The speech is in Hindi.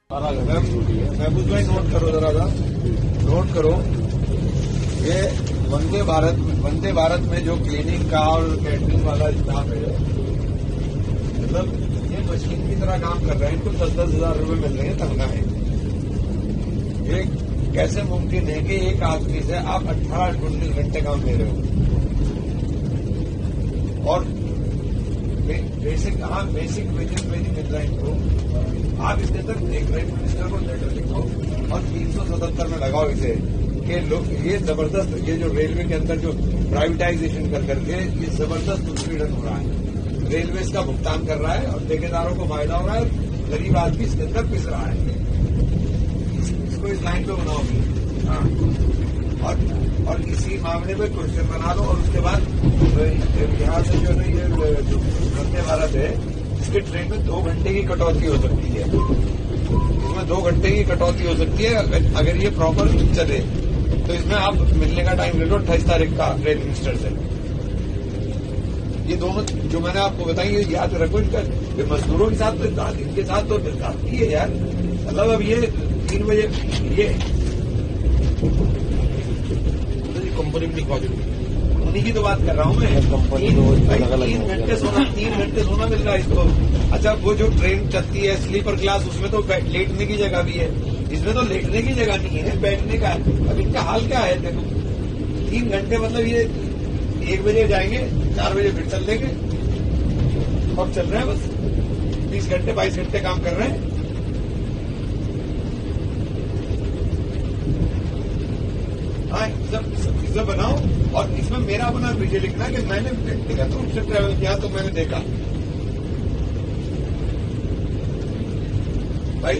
महबूज भाई नोट करो जरा नोट करो। ये वंदे भारत में जो क्लीनिंग का और कैटरिंग वाला स्टाफ है, मतलब ये मशीन की तरह काम कर रहे हैं। इनको 10-10 हजार रुपए मिल रहे हैं तनख्वाहें। ये कैसे मुमकिन है कि एक आदमी से आप 18-19 घंटे काम दे रहे हो? और बेसिक वेजेस में नहीं मिल रहा है इनको। आप इसके अंदर एक प्राइम मिनिस्टर को लेटर लिखो और 377 में लगाओ इसे कि लोग ये जबरदस्त, ये जो रेलवे के अंदर जो प्राइवेटाइजेशन कर करके ये जबरदस्त उत्पीड़न हो रहा है। रेलवे इसका भुगतान कर रहा है और ठेकेदारों को फायदा हो रहा है, गरीब आदमी इसके अंदर पिस रहा है। इसको इस लाइन पे बनाओगी। हाँ, और इसी मामले में क्वेश्चन बना लो। और उसके बाद यहाँ से जो है ये वंदे भारत है, इसके ट्रेन में 2 घंटे की कटौती हो सकती है। इसमें 2 घंटे की कटौती हो सकती है अगर ये प्रॉपर चले। तो इसमें आप मिलने का टाइम ले लो 28 तारीख का रेल मिनिस्टर से। ये दोनों जो मैंने आपको बताई ये याद रखो। इनका मजदूरों के साथ तो इनके साथ तो ही है यार। मतलब अब ये 3 बजे ये कंपनी में लिखवा दो, उन्हीं की तो बात कर रहा हूँ मैं। 3 घंटे सोना मिल रहा है इसको। अच्छा, वो जो ट्रेन चलती है स्लीपर क्लास, उसमें तो लेटने की जगह भी है, इसमें तो लेटने की जगह नहीं है, बैठने का है। अब इनका हाल क्या है देखो। 3 घंटे मतलब ये 1 बजे जाएंगे, 4 बजे फिर चल देंगे और चल रहे हैं बस 20 घंटे 22 घंटे काम कर रहे हैं। हाँ, सब बनाओ और इसमें मेरा अपना विजय लिखना कि मैंने व्यक्तिगत रूप से ट्रैवल किया तो मैंने देखा भाई।